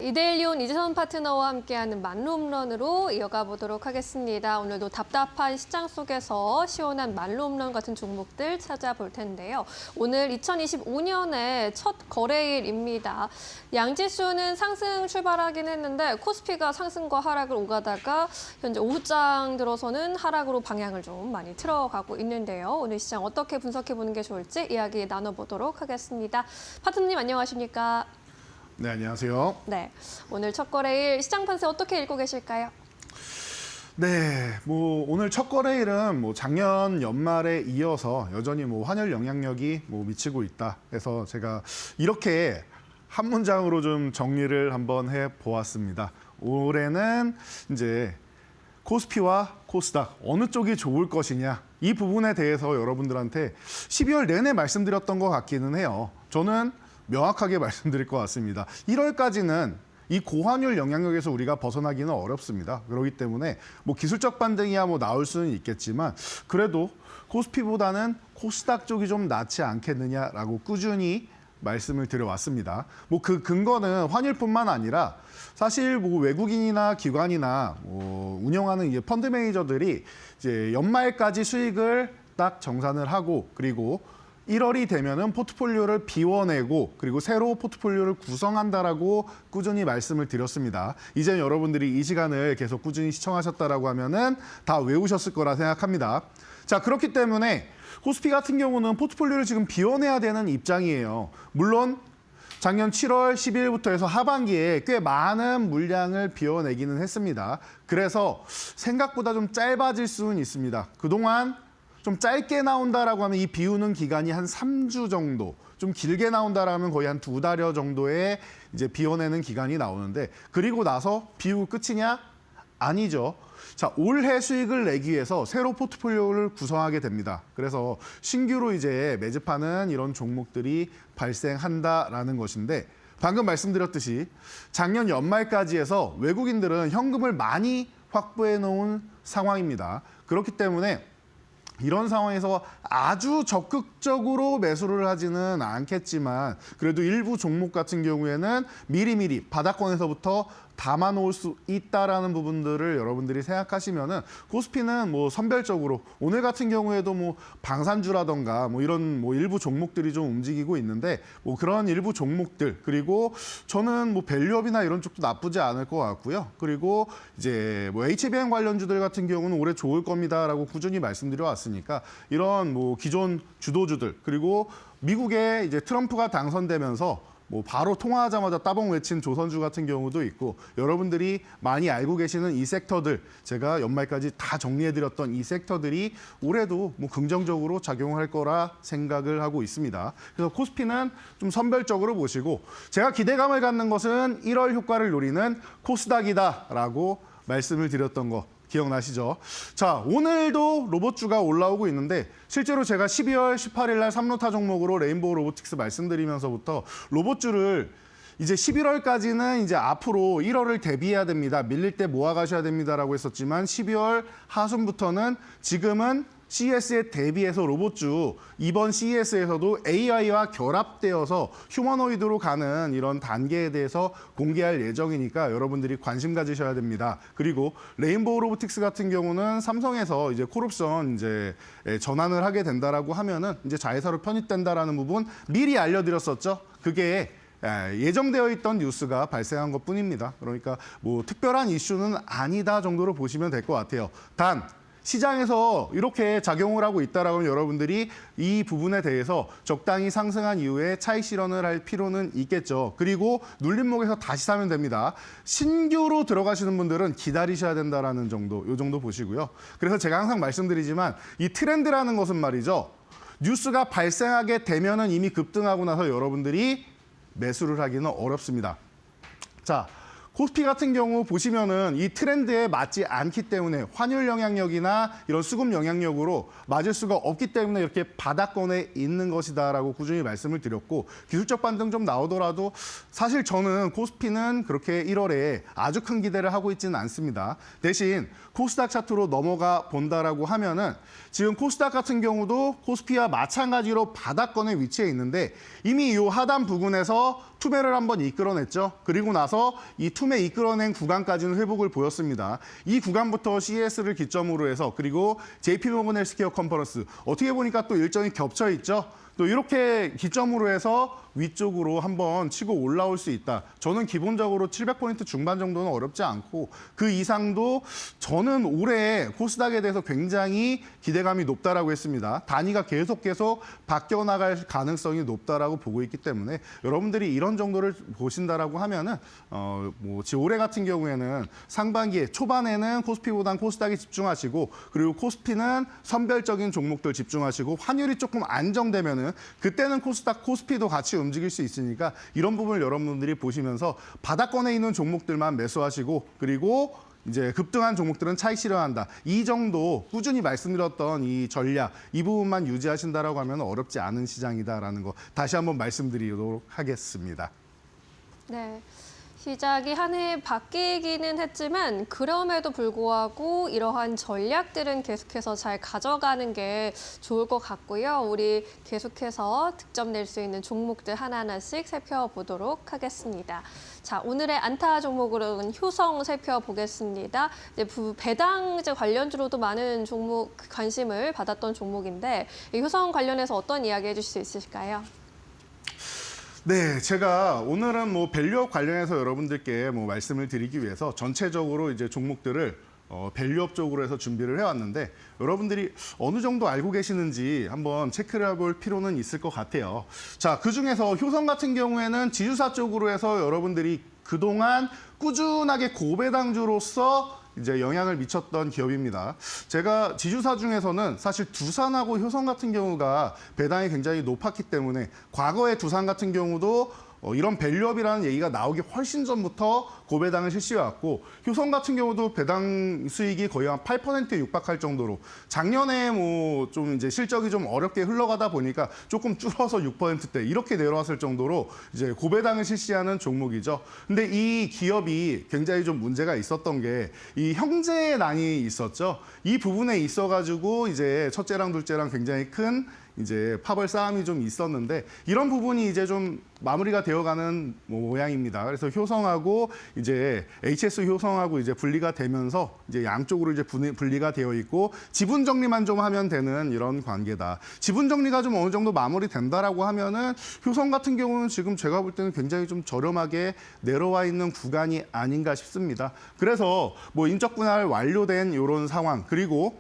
이데일리온 이재선 파트너와 함께하는 만룸런으로 이어가 보도록 하겠습니다. 오늘도 답답한 시장 속에서 시원한 만룸런 같은 종목들 찾아볼 텐데요. 오늘 2025년의 첫 거래일입니다. 양지수는 상승 출발하긴 했는데 코스피가 상승과 하락을 오가다가 현재 오후장 들어서는 하락으로 방향을 좀 많이 틀어가고 있는데요. 오늘 시장 어떻게 분석해 보는 게 좋을지 이야기 나눠보도록 하겠습니다. 파트너님 안녕하십니까? 네, 안녕하세요. 네, 오늘 첫 거래일 시장 판세 어떻게 읽고 계실까요? 네, 오늘 첫 거래일은 작년 연말에 이어서 여전히 환율 영향력이 미치고 있다. 그래서 제가 이렇게 한 문장으로 좀 정리를 한번 해 보았습니다. 올해는 이제 코스피와 코스닥 어느 쪽이 좋을 것이냐 이 부분에 대해서 여러분들한테 12월 내내 말씀드렸던 것 같기는 해요. 저는 명확하게 말씀드릴 것 같습니다. 1월까지는 이 고환율 영향력에서 우리가 벗어나기는 어렵습니다. 그렇기 때문에 기술적 반등이야 나올 수는 있겠지만 그래도 코스피보다는 코스닥 쪽이 좀 낫지 않겠느냐라고 꾸준히 말씀을 드려왔습니다. 그 근거는 환율뿐만 아니라 사실 외국인이나 기관이나 운영하는 이제 펀드 매니저들이 이제 연말까지 수익을 딱 정산을 하고 그리고 1월이 되면은 포트폴리오를 비워내고 그리고 새로 포트폴리오를 구성한다라고 꾸준히 말씀을 드렸습니다. 이제 여러분들이 이 시간을 계속 꾸준히 시청하셨다라고 하면은 다 외우셨을 거라 생각합니다. 자, 그렇기 때문에 코스피 같은 경우는 포트폴리오를 지금 비워내야 되는 입장이에요. 물론 작년 7월 12일부터 해서 하반기에 꽤 많은 물량을 비워내기는 했습니다. 그래서 생각보다 좀 짧아질 수는 있습니다. 그동안 좀 짧게 나온다라고 하면 이 비우는 기간이 한 3주 정도, 좀 길게 나온다라면 거의 한 2달여 정도의 이제 비워내는 기간이 나오는데 그리고 나서 비우고 끝이냐? 아니죠. 자, 올해 수익을 내기 위해서 새로 포트폴리오를 구성하게 됩니다. 그래서 신규로 이제 매집하는 이런 종목들이 발생한다라는 것인데 방금 말씀드렸듯이 작년 연말까지 해서 외국인들은 현금을 많이 확보해 놓은 상황입니다. 그렇기 때문에 이런 상황에서 아주 적극적으로 매수를 하지는 않겠지만 그래도 일부 종목 같은 경우에는 미리미리 바닥권에서부터 담아놓을 수 있다라는 부분들을 여러분들이 생각하시면은 코스피는 선별적으로 오늘 같은 경우에도 방산주라던가 이런 일부 종목들이 좀 움직이고 있는데 그런 일부 종목들 그리고 저는 밸류업이나 이런 쪽도 나쁘지 않을 것 같고요. 그리고 이제 HBM 관련주들 같은 경우는 올해 좋을 겁니다라고 꾸준히 말씀드려 왔으니까 이런 기존 주도주들 그리고 미국에 이제 트럼프가 당선되면서 바로 통화하자마자 따봉 외친 조선주 같은 경우도 있고 여러분들이 많이 알고 계시는 이 섹터들 제가 연말까지 다 정리해드렸던 이 섹터들이 올해도 긍정적으로 작용할 거라 생각을 하고 있습니다. 그래서 코스피는 좀 선별적으로 보시고 제가 기대감을 갖는 것은 1월 효과를 노리는 코스닥이다라고 말씀을 드렸던 거 기억나시죠? 자, 오늘도 로봇주가 올라오고 있는데 실제로 제가 12월 18일 날 3루타 종목으로 레인보우 로보틱스 말씀드리면서부터 로봇주를 이제 11월까지는 이제 앞으로 1월을 대비해야 됩니다. 밀릴 때 모아가셔야 됩니다라고 했었지만 12월 하순부터는 지금은 CES에 대비해서 로봇주 이번 CES에서도 AI와 결합되어서 휴머노이드로 가는 이런 단계에 대해서 공개할 예정이니까 여러분들이 관심 가지셔야 됩니다. 그리고 레인보우 로보틱스 같은 경우는 삼성에서 이제 콜옵션 이제 전환을 하게 된다라고 하면은 이제 자회사로 편입된다라는 부분 미리 알려드렸었죠. 그게 예정되어 있던 뉴스가 발생한 것뿐입니다. 그러니까 특별한 이슈는 아니다 정도로 보시면 될 것 같아요. 단 시장에서 이렇게 작용을 하고 있다라고 하면 여러분들이 이 부분에 대해서 적당히 상승한 이후에 차익 실현을 할 필요는 있겠죠. 그리고 눌림목에서 다시 사면 됩니다. 신규로 들어가시는 분들은 기다리셔야 된다라는 정도, 이 정도 보시고요. 그래서 제가 항상 말씀드리지만 이 트렌드라는 것은 말이죠. 뉴스가 발생하게 되면은 이미 급등하고 나서 여러분들이 매수를 하기는 어렵습니다. 자, 코스피 같은 경우 보시면은 이 트렌드에 맞지 않기 때문에 환율 영향력이나 이런 수급 영향력으로 맞을 수가 없기 때문에 이렇게 바닥권에 있는 것이다라고 꾸준히 말씀을 드렸고 기술적 반등 좀 나오더라도 사실 저는 코스피는 그렇게 1월에 아주 큰 기대를 하고 있지는 않습니다. 대신 코스닥 차트로 넘어가 본다라고 하면은 지금 코스닥 같은 경우도 코스피와 마찬가지로 바닥권에 위치해 있는데 이미 이 하단 부근에서 투매를 한번 이끌어냈죠. 그리고 나서 이 투매 이끌어낸 구간까지는 회복을 보였습니다. 이 구간부터 CES를 기점으로 해서 그리고 JP모건 헬스케어 컨퍼런스 어떻게 보니까 또 일정이 겹쳐 있죠. 또 이렇게 기점으로 해서 위쪽으로 한번 치고 올라올 수 있다. 저는 기본적으로 700포인트 중반 정도는 어렵지 않고 그 이상도 저는 올해 코스닥에 대해서 굉장히 기대감이 높다라고 했습니다. 단위가 계속 바뀌어 나갈 가능성이 높다라고 보고 있기 때문에 여러분들이 이런 정도를 보신다라고 하면은 올해 같은 경우에는 상반기에 초반에는 코스피보단 코스닥에 집중하시고 그리고 코스피는 선별적인 종목들 집중하시고 환율이 조금 안정되면은 그때는 코스닥, 코스피도 같이 움직일 수 있으니까 이런 부분을 여러분들이 보시면서 바닥권에 있는 종목들만 매수하시고 그리고 이제 급등한 종목들은 차익 실현한다. 이 정도 꾸준히 말씀드렸던 이 전략, 이 부분만 유지하신다라고 하면 어렵지 않은 시장이다라는 거 다시 한번 말씀드리도록 하겠습니다. 네. 시작이 한 해 바뀌기는 했지만 그럼에도 불구하고 이러한 전략들은 계속해서 잘 가져가는 게 좋을 것 같고요. 우리 계속해서 득점 낼 수 있는 종목들 하나하나씩 살펴보도록 하겠습니다. 자, 오늘의 안타 종목으로는 효성 살펴보겠습니다. 네, 배당제 관련주로도 많은 종목 관심을 받았던 종목인데 이 효성 관련해서 어떤 이야기 해주실 수 있으실까요? 네, 제가 오늘은 밸류업 관련해서 여러분들께 말씀을 드리기 위해서 전체적으로 이제 종목들을 밸류업 쪽으로 해서 준비를 해왔는데 여러분들이 어느 정도 알고 계시는지 한번 체크를 해볼 필요는 있을 것 같아요. 자, 그중에서 효성 같은 경우에는 지주사 쪽으로 해서 여러분들이 그동안 꾸준하게 고배당주로서 이제 영향을 미쳤던 기업입니다. 제가 지주사 중에서는 사실 두산하고 효성 같은 경우가 배당이 굉장히 높았기 때문에 과거에 두산 같은 경우도 이런 밸류업이라는 얘기가 나오기 훨씬 전부터 고배당을 실시해왔고 효성 같은 경우도 배당 수익이 거의 한 8%에 육박할 정도로 작년에 좀 이제 실적이 좀 어렵게 흘러가다 보니까 조금 줄어서 6%대 이렇게 내려왔을 정도로 이제 고배당을 실시하는 종목이죠. 근데 이 기업이 굉장히 좀 문제가 있었던 게 이 형제난이 있었죠. 이 부분에 있어가지고 이제 첫째랑 둘째랑 굉장히 큰 이제 파벌 싸움이 좀 있었는데 이런 부분이 이제 좀 마무리가 되어가는 모양입니다. 그래서 효성하고 이제 HS 효성하고 이제 분리가 되면서 이제 양쪽으로 이제 분리가 되어 있고 지분 정리만 좀 하면 되는 이런 관계다. 지분 정리가 좀 어느 정도 마무리된다라고 하면은 효성 같은 경우는 지금 제가 볼 때는 굉장히 좀 저렴하게 내려와 있는 구간이 아닌가 싶습니다. 그래서 인적 분할 완료된 이런 상황 그리고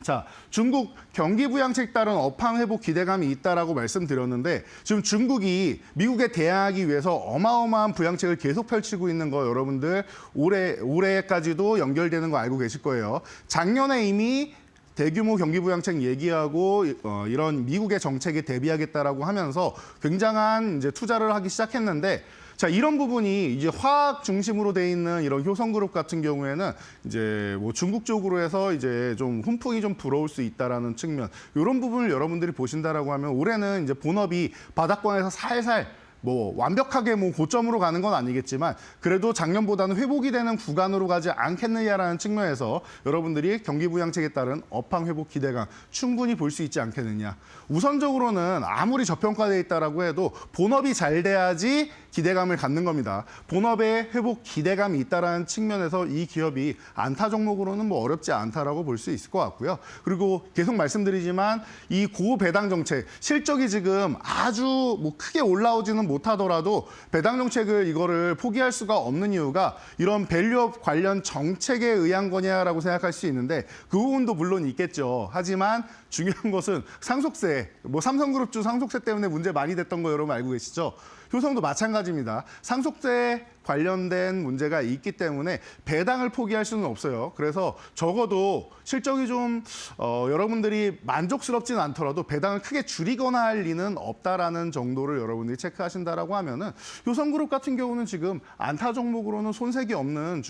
자, 중국 경기 부양책 따른 업황 회복 기대감이 있다라고 말씀드렸는데 지금 중국이 미국에 대항하기 위해서 어마어마한 부양책을 계속 펼치고 있는 거 여러분들 올해까지도 연결되는 거 알고 계실 거예요. 작년에 이미 대규모 경기 부양책 얘기하고 이런 미국의 정책에 대비하겠다라고 하면서 굉장한 이제 투자를 하기 시작했는데 자, 이런 부분이 이제 화학 중심으로 돼 있는 이런 효성그룹 같은 경우에는 이제 중국 쪽으로 해서 이제 좀 훈풍이 좀 불어올 수 있다라는 측면. 이런 부분을 여러분들이 보신다라고 하면 올해는 이제 본업이 바닥권에서 살살 완벽하게 고점으로 가는 건 아니겠지만 그래도 작년보다는 회복이 되는 구간으로 가지 않겠느냐라는 측면에서 여러분들이 경기 부양책에 따른 업황 회복 기대감 충분히 볼 수 있지 않겠느냐. 우선적으로는 아무리 저평가되어 있다라고 해도 본업이 잘 돼야지 기대감을 갖는 겁니다. 본업에 회복 기대감이 있다라는 측면에서 이 기업이 안타 종목으로는 어렵지 않다라고 볼 수 있을 것 같고요. 그리고 계속 말씀드리지만 이 고배당 정책 실적이 지금 아주 크게 올라오지는 못하더라도 배당 정책을 이거를 포기할 수가 없는 이유가 이런 밸류업 관련 정책에 의한 거냐라고 생각할 수 있는데 그 부분도 물론 있겠죠. 하지만 중요한 것은 상속세, 삼성그룹주 상속세 때문에 문제 많이 됐던 거 여러분 알고 계시죠? 효성도 마찬가지입니다. 상속세 관련된 문제가 있기 때문에 배당을 포기할 수는 없어요. 그래서 적어도 실적이 좀 여러분들이 만족스럽지는 않더라도 배당을 크게 줄이거나 할 리는 없다라는 정도를 여러분들이 체크하신다라고 하면은 효성그룹 같은 경우는 지금 안타 종목으로는 손색이 없는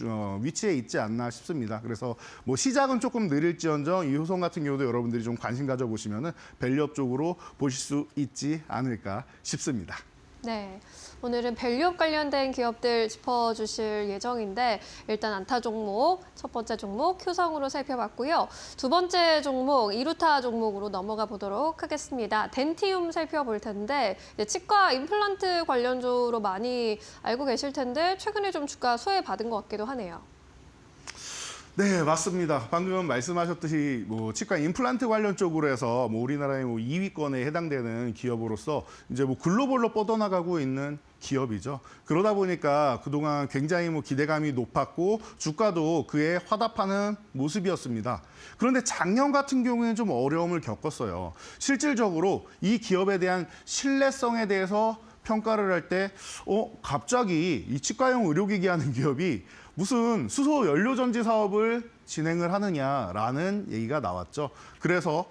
위치에 있지 않나 싶습니다. 그래서 시작은 조금 느릴지언정 이 효성 같은 경우도 여러분들이 좀 관심 가져보시면은 밸류업 쪽으로 보실 수 있지 않을까 싶습니다. 네, 오늘은 밸류업 관련된 기업들 짚어주실 예정인데 일단 안타 종목, 첫 번째 종목 효성으로 살펴봤고요. 두 번째 종목, 이루타 종목으로 넘어가 보도록 하겠습니다. 덴티움 살펴볼 텐데 이제 치과 임플란트 관련주로 많이 알고 계실 텐데 최근에 좀 주가 수혜받은 것 같기도 하네요. 네, 맞습니다. 방금 말씀하셨듯이 치과 임플란트 관련 쪽으로 해서 우리나라의 2위권에 해당되는 기업으로서 이제 글로벌로 뻗어나가고 있는 기업이죠. 그러다 보니까 그동안 굉장히 기대감이 높았고 주가도 그에 화답하는 모습이었습니다. 그런데 작년 같은 경우에는 좀 어려움을 겪었어요. 실질적으로 이 기업에 대한 신뢰성에 대해서 평가를 할 때 갑자기 이 치과용 의료기기 하는 기업이 무슨 수소 연료 전지 사업을 진행을 하느냐라는 얘기가 나왔죠. 그래서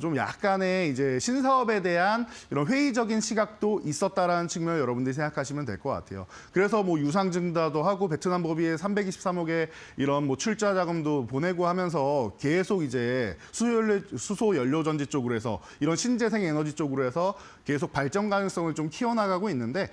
좀 약간의 이제 신사업에 대한 이런 회의적인 시각도 있었다라는 측면을 여러분들이 생각하시면 될 것 같아요. 그래서 유상증자도 하고 베트남 법인에 323억의 이런 출자 자금도 보내고 하면서 계속 이제 수소 연료 전지 쪽으로 해서 이런 신재생 에너지 쪽으로 해서 계속 발전 가능성을 좀 키워나가고 있는데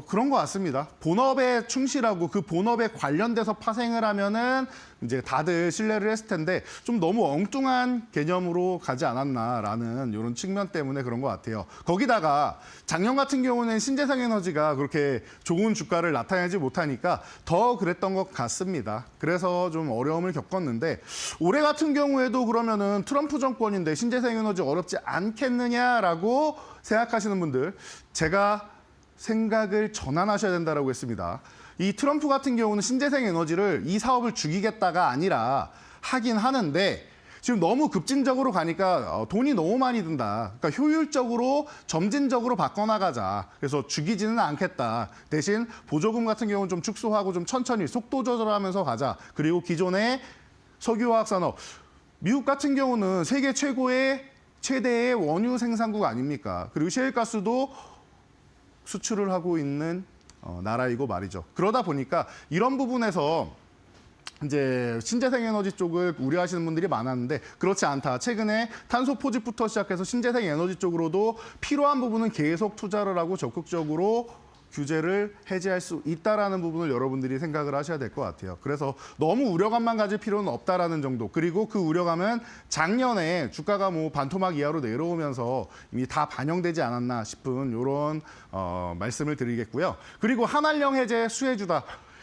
그런 것 같습니다. 본업에 충실하고 그 본업에 관련돼서 파생을 하면은 이제 다들 신뢰를 했을 텐데 좀 너무 엉뚱한 개념으로 가지 않았나라는 이런 측면 때문에 그런 것 같아요. 거기다가 작년 같은 경우는 신재생 에너지가 그렇게 좋은 주가를 나타내지 못하니까 더 그랬던 것 같습니다. 그래서 좀 어려움을 겪었는데 올해 같은 경우에도 그러면은 트럼프 정권인데 신재생 에너지 어렵지 않겠느냐라고 생각하시는 분들 제가 생각을 전환하셔야 된다라고 했습니다. 이 트럼프 같은 경우는 신재생 에너지를 이 사업을 죽이겠다가 아니라 하긴 하는데 지금 너무 급진적으로 가니까 돈이 너무 많이 든다. 그러니까 효율적으로 점진적으로 바꿔나가자. 그래서 죽이지는 않겠다. 대신 보조금 같은 경우는 좀 축소하고 좀 천천히 속도 조절하면서 가자. 그리고 기존의 석유화학 산업. 미국 같은 경우는 세계 최대의 원유 생산국 아닙니까? 그리고 셰일가스도 수출을 하고 있는 나라이고 말이죠. 그러다 보니까 이런 부분에서 이제 신재생 에너지 쪽을 우려하시는 분들이 많았는데 그렇지 않다. 최근에 탄소 포집부터 시작해서 신재생 에너지 쪽으로도 필요한 부분은 계속 투자를 하고 적극적으로 규제를 해제할 수 있다라는 부분을 여러분들이 생각을 하셔야 될 것 같아요. 그래서 너무 우려감만 가질 필요는 없다라는 정도. 그리고 그 우려감은 작년에 주가가 반토막 이하로 내려오면서 이미 다 반영되지 않았나 싶은 이런 말씀을 드리겠고요. 그리고 한한령 해제 수혜주다.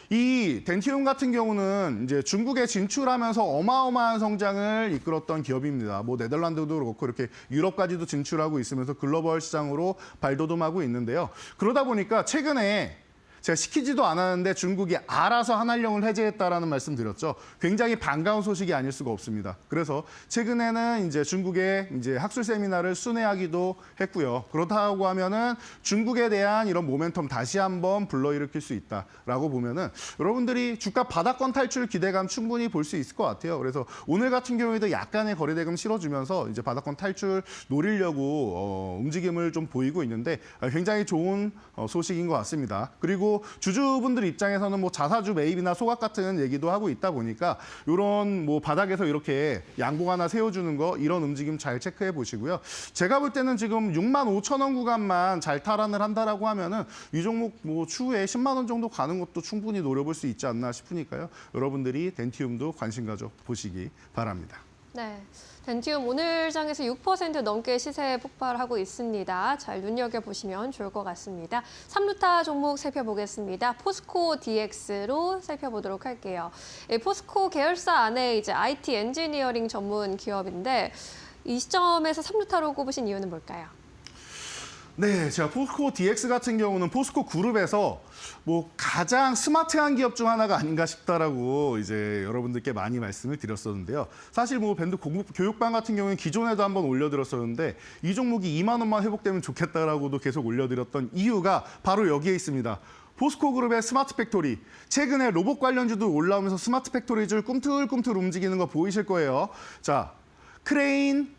이 덴티움 같은 경우는 이제 중국에 진출하면서 어마어마한 성장을 이끌었던 기업입니다. 네덜란드도 그렇고 이렇게 유럽까지도 진출하고 있으면서 글로벌 시장으로 발돋움하고 있는데요. 그러다 보니까 최근에 제가 시키지도 않았는데 중국이 알아서 한한령을 해제했다라는 말씀 드렸죠. 굉장히 반가운 소식이 아닐 수가 없습니다. 그래서 최근에는 이제 중국의 이제 학술 세미나를 순회하기도 했고요. 그렇다고 하면은 중국에 대한 이런 모멘텀 다시 한번 불러일으킬 수 있다라고 보면은 여러분들이 주가 바닥권 탈출 기대감 충분히 볼 수 있을 것 같아요. 그래서 오늘 같은 경우에도 약간의 거래대금 실어주면서 이제 바닥권 탈출 노리려고 움직임을 좀 보이고 있는데 굉장히 좋은 소식인 것 같습니다. 그리고 주주분들 입장에서는 자사주 매입이나 소각 같은 얘기도 하고 있다 보니까 이런 바닥에서 이렇게 양봉 하나 세워주는 거 이런 움직임 잘 체크해 보시고요. 제가 볼 때는 지금 65,000원 구간만 잘 탈환을 한다라고 하면은 이 종목 추후에 10만 원 정도 가는 것도 충분히 노려볼 수 있지 않나 싶으니까요. 여러분들이 덴티움도 관심 가져 보시기 바랍니다. 네, 덴티움 오늘 장에서 6% 넘게 시세 폭발하고 있습니다. 잘 눈여겨보시면 좋을 것 같습니다. 3루타 종목 살펴보겠습니다. 포스코 DX로 살펴보도록 할게요. 포스코 계열사 안에 이제 IT 엔지니어링 전문 기업인데 이 시점에서 3루타로 꼽으신 이유는 뭘까요? 네, 제가 포스코 DX 같은 경우는 포스코 그룹에서 가장 스마트한 기업 중 하나가 아닌가 싶다라고 이제 여러분들께 많이 말씀을 드렸었는데요. 사실 밴드 교육반 같은 경우는 기존에도 한번 올려드렸었는데 이 종목이 2만 원만 회복되면 좋겠다라고도 계속 올려드렸던 이유가 바로 여기에 있습니다. 포스코 그룹의 스마트 팩토리. 최근에 로봇 관련주도 올라오면서 스마트 팩토리줄 꿈틀꿈틀 움직이는 거 보이실 거예요. 자, 크레인,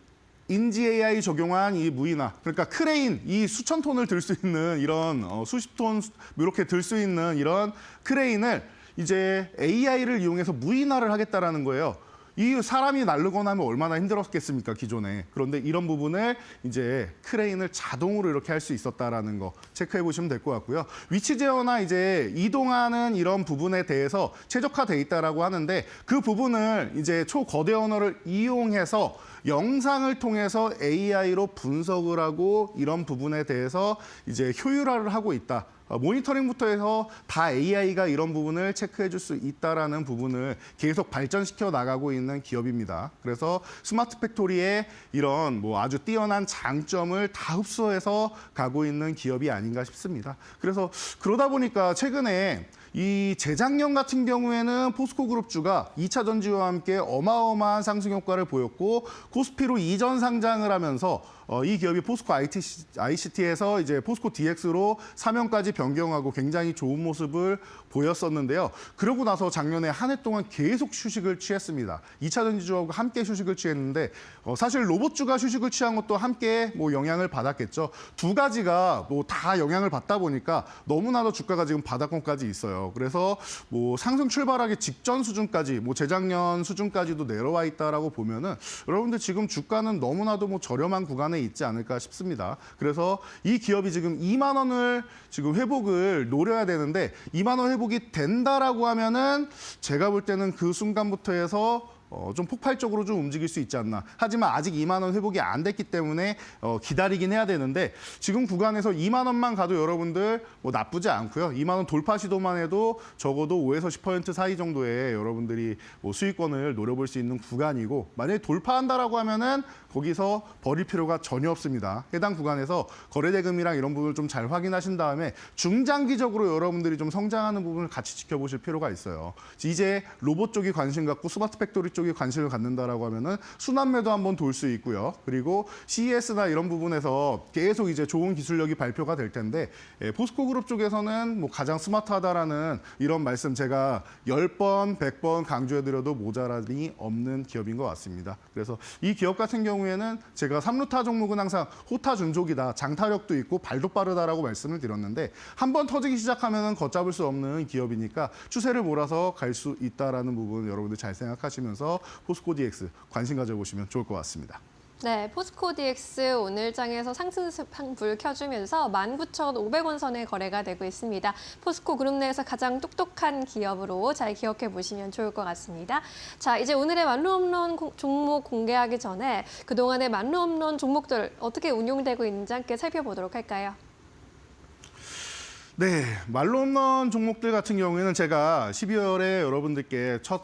인지 AI 적용한 이 무인화, 그러니까 크레인, 이 수천 톤을 들 수 있는 이런 수십 톤 이렇게 들 수 있는 이런 크레인을 이제 AI를 이용해서 무인화를 하겠다라는 거예요. 이 사람이 날르거나 하면 얼마나 힘들었겠습니까, 기존에. 그런데 이런 부분을 이제 크레인을 자동으로 이렇게 할 수 있었다라는 거 체크해 보시면 될 것 같고요. 위치 제어나 이제 이동하는 이런 부분에 대해서 최적화돼 있다라고 하는데 그 부분을 이제 초거대 언어를 이용해서 영상을 통해서 AI로 분석을 하고 이런 부분에 대해서 이제 효율화를 하고 있다. 모니터링부터 해서 다 AI가 이런 부분을 체크해 줄 수 있다라는 부분을 계속 발전시켜 나가고 있는 기업입니다. 그래서 스마트 팩토리의 이런 뭐 아주 뛰어난 장점을 다 흡수해서 가고 있는 기업이 아닌가 싶습니다. 그래서 그러다 보니까 최근에 이 재작년 같은 경우에는 포스코 그룹주가 2차 전지와 함께 어마어마한 상승 효과를 보였고 코스피로 이전 상장을 하면서 이 기업이 포스코 ICT에서 이제 포스코 DX로 사명까지 변경하고 굉장히 좋은 모습을 보였었는데요. 그러고 나서 작년에 한 해 동안 계속 휴식을 취했습니다. 2차 전지주하고 함께 휴식을 취했는데 사실 로봇주가 휴식을 취한 것도 함께 뭐 영향을 받았겠죠. 두 가지가 뭐 다 영향을 받다 보니까 너무나도 주가가 지금 바닥권까지 있어요. 그래서 뭐 상승 출발하기 직전 수준까지 뭐 재작년 수준까지도 내려와 있다라고 보면은 여러분들 지금 주가는 너무나도 뭐 저렴한 구간에 있지 않을까 싶습니다. 그래서 이 기업이 지금 2만 원을 지금 회복을 노려야 되는데 2만 원 회복이 된다라고 하면은 제가 볼 때는 그 순간부터 해서 좀 폭발적으로 좀 움직일 수 있지 않나. 하지만 아직 2만 원 회복이 안 됐기 때문에 기다리긴 해야 되는데 지금 구간에서 2만 원만 가도 여러분들 뭐 나쁘지 않고요. 2만 원 돌파 시도만 해도 적어도 5에서 10% 사이 정도의 여러분들이 뭐 수익권을 노려볼 수 있는 구간이고 만약에 돌파한다라고 하면은 거기서 버릴 필요가 전혀 없습니다. 해당 구간에서 거래대금이랑 이런 부분을 좀 잘 확인하신 다음에 중장기적으로 여러분들이 좀 성장하는 부분을 같이 지켜보실 필요가 있어요. 이제 로봇 쪽이 관심 갖고 스마트 팩토리 쪽에 관심을 갖는다라고 하면은 순환매도 한번 돌 수 있고요. 그리고 CES나 이런 부분에서 계속 이제 좋은 기술력이 발표가 될 텐데 포스코 그룹 쪽에서는 뭐 가장 스마트하다라는 이런 말씀 제가 10번, 100번 강조해드려도 모자란이 없는 기업인 것 같습니다. 그래서 이 기업 같은 경우에는 제가 3루타 종목은 항상 호타 준족이다. 장타력도 있고 발도 빠르다라고 말씀을 드렸는데 한번 터지기 시작하면은 걷잡을 수 없는 기업이니까 추세를 몰아서 갈 수 있다라는 부분 여러분들 잘 생각하시면서 포스코 DX 관심 가져보시면 좋을 것 같습니다. 네, 포스코 DX 오늘 장에서 상승불 켜주면서 19,500원 선에 거래가 되고 있습니다. 포스코 그룹 내에서 가장 똑똑한 기업으로 잘 기억해 보시면 좋을 것 같습니다. 자, 이제 오늘의 만루 홈런 종목 공개하기 전에 그동안의 만루 홈런 종목들 어떻게 운용되고 있는지 함께 살펴보도록 할까요? 네, 말로 홈런 종목들 같은 경우에는 제가 12월에 여러분들께 첫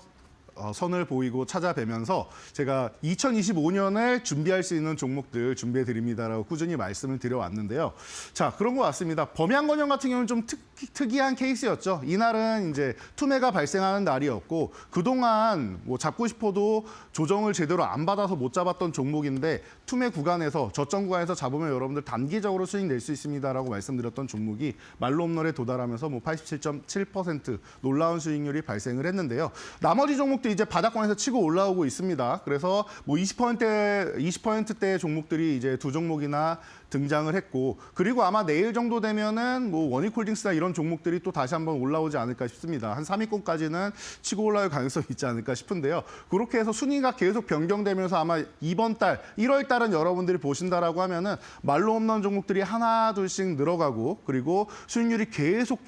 선을 보이고 찾아뵈면서 제가 2025년을 준비할 수 있는 종목들 준비해 드립니다라고 꾸준히 말씀을 드려왔는데요. 자, 그런 것 같습니다. 범양건영 같은 경우는 좀 특이한 케이스였죠. 이날은 이제 투매가 발생하는 날이었고 그동안 뭐 잡고 싶어도 조정을 제대로 안 받아서 못 잡았던 종목인데 투매 구간에서 저점 구간에서 잡으면 여러분들 단기적으로 수익 낼 수 있습니다라고 말씀드렸던 종목이 말로 홈런에 도달하면서 뭐 87.7% 놀라운 수익률이 발생을 했는데요. 나머지 종목 이제 바닥권에서 치고 올라오고 있습니다. 그래서 뭐 20%대 종목들이 이제 두 종목이나 등장을 했고 그리고 아마 내일 정도 되면은 뭐 원익홀딩스나 이런 종목들이 또 다시 한번 올라오지 않을까 싶습니다. 한 3위권까지는 치고 올라올 가능성이 있지 않을까 싶은데요. 그렇게 해서 순위가 계속 변경되면서 아마 이번 달 1월 달은 여러분들이 보신다라고 하면은 말로 홈런 종목들이 하나 둘씩 늘어가고 그리고 수익률이 계속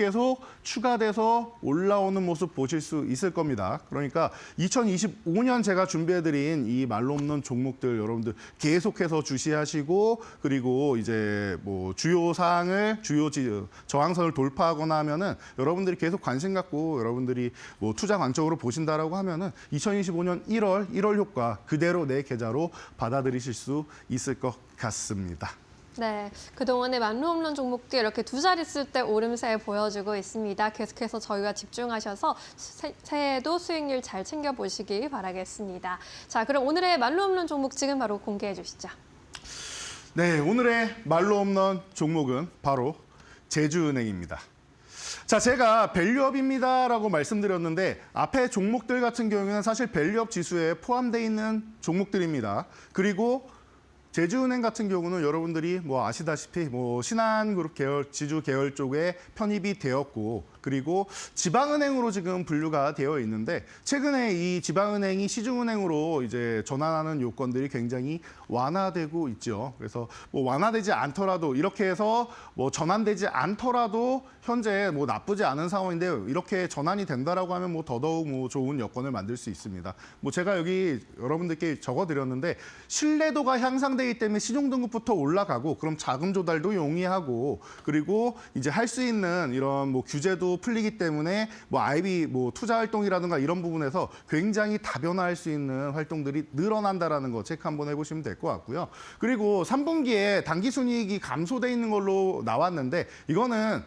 추가돼서 올라오는 모습 보실 수 있을 겁니다. 그러니까 2025년 제가 준비해드린 이 말로 홈런 종목들 여러분들 계속해서 주시하시고 그리고 이제 뭐 주요 저항선을 돌파하거나 하면은 여러분들이 계속 관심 갖고 여러분들이 뭐 투자 관점으로 보신다라고 하면은 2025년 1월 효과 그대로 내 계좌로 받아들이실 수 있을 것 같습니다. 네, 그동안의 만루 홈런 종목들 이렇게 두 자릿수 대 오름세 보여주고 있습니다. 계속해서 저희가 집중하셔서 새해에도 수익률 잘 챙겨보시기 바라겠습니다. 자, 그럼 오늘의 만루 홈런 종목 지금 바로 공개해 주시죠. 네, 오늘의 말로 홈런 종목은 바로 제주은행입니다. 자, 제가 밸류업입니다라고 말씀드렸는데 앞에 종목들 같은 경우에는 사실 밸류업 지수에 포함되어 있는 종목들입니다. 그리고 제주은행 같은 경우는 여러분들이 뭐 아시다시피 뭐 신한그룹 계열, 지주 계열 쪽에 편입이 되었고 그리고 지방은행으로 지금 분류가 되어 있는데 최근에 이 지방은행이 시중은행으로 이제 전환하는 요건들이 굉장히 완화되고 있죠. 그래서 뭐 완화되지 않더라도 이렇게 해서 뭐 전환되지 않더라도 현재 뭐 나쁘지 않은 상황인데 이렇게 전환이 된다라고 하면 뭐 더더욱 뭐 좋은 여건을 만들 수 있습니다. 뭐 제가 여기 여러분들께 적어드렸는데 신뢰도가 향상되기 때문에 신용등급부터 올라가고 그럼 자금 조달도 용이하고 그리고 이제 할 수 있는 이런 뭐 규제도 풀리기 때문에 뭐 IB 뭐 투자 활동이라든가 이런 부분에서 굉장히 다변화할 수 있는 활동들이 늘어난다라는 거 체크 한번 해보시면 될 것 같고요. 그리고 3분기에 당기순이익이 감소돼 있는 걸로 나왔는데 이거는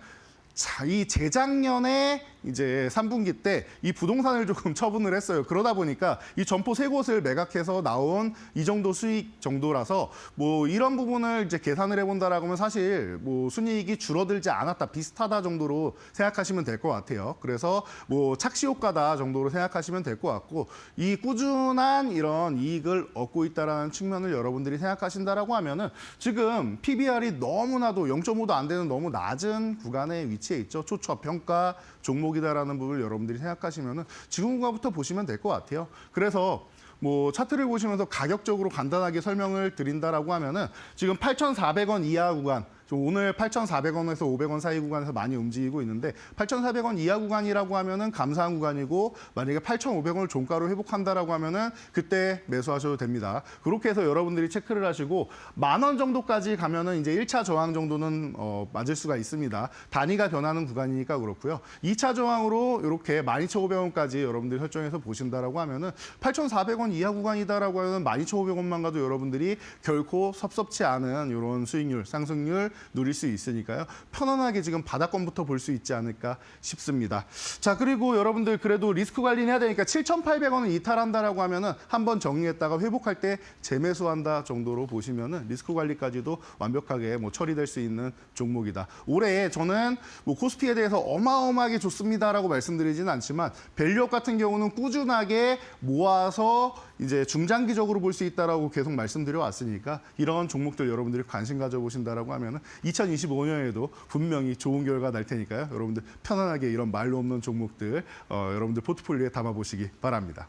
자, 이 재작년에 이제 3분기 때 이 부동산을 조금 처분을 했어요. 그러다 보니까 이 점포 세 곳을 매각해서 나온 이 정도 수익 정도라서 뭐 이런 부분을 이제 계산을 해본다라고 하면 사실 뭐 순이익이 줄어들지 않았다, 비슷하다 정도로 생각하시면 될 것 같아요. 그래서 뭐 착시 효과다 정도로 생각하시면 될 것 같고 이 꾸준한 이런 이익을 얻고 있다라는 측면을 여러분들이 생각하신다라고 하면은 지금 PBR이 너무나도 0.5도 안 되는 너무 낮은 구간에 위치해 있죠. 초저평가 종목이다라는 부분을 여러분들이 생각하시면은 지금부터 보시면 될 것 같아요. 그래서 뭐 차트를 보시면서 가격적으로 간단하게 설명을 드린다라고 하면은 지금 8,400원 이하 구간 오늘 8,400원에서 500원 사이 구간에서 많이 움직이고 있는데 8,400원 이하 구간이라고 하면은 감사한 구간이고 만약에 8,500원을 종가로 회복한다라고 하면은 그때 매수하셔도 됩니다. 그렇게 해서 여러분들이 체크를 하시고 10,000원 정도까지 가면은 이제 1차 저항 정도는 맞을 수가 있습니다. 단위가 변하는 구간이니까 그렇고요. 2차 저항으로 이렇게 12,500원까지 여러분들이 설정해서 보신다라고 하면은 8,400원 이하 구간이다라고 하면 12,500원만 가도 여러분들이 결코 섭섭지 않은 이런 수익률, 상승률 누릴 수 있으니까요. 편안하게 지금 바닥권부터 볼 수 있지 않을까 싶습니다. 자, 그리고 여러분들 그래도 리스크 관리는 해야 되니까 7,800원을 이탈한다라고 하면은 한번 정리했다가 회복할 때 재매수한다 정도로 보시면은 리스크 관리까지도 완벽하게 뭐 처리될 수 있는 종목이다. 올해 저는 뭐 코스피에 대해서 어마어마하게 좋습니다라고 말씀드리지는 않지만 밸류업 같은 경우는 꾸준하게 모아서 이제 중장기적으로 볼 수 있다라고 계속 말씀드려 왔으니까 이런 종목들 여러분들이 관심 가져보신다라고 하면은 2025년에도 분명히 좋은 결과 날 테니까요. 여러분들 편안하게 이런 말로 없는 종목들 여러분들 포트폴리오에 담아보시기 바랍니다.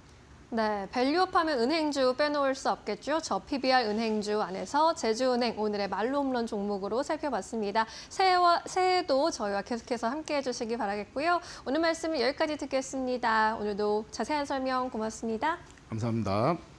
네, 밸류업 하면 은행주 빼놓을 수 없겠죠. 저 PBR 은행주 안에서 제주은행 오늘의 말로 홈런 종목으로 살펴봤습니다. 새해도 저희와 계속해서 함께해 주시기 바라겠고요. 오늘 말씀은 여기까지 듣겠습니다. 오늘도 자세한 설명 고맙습니다. 감사합니다.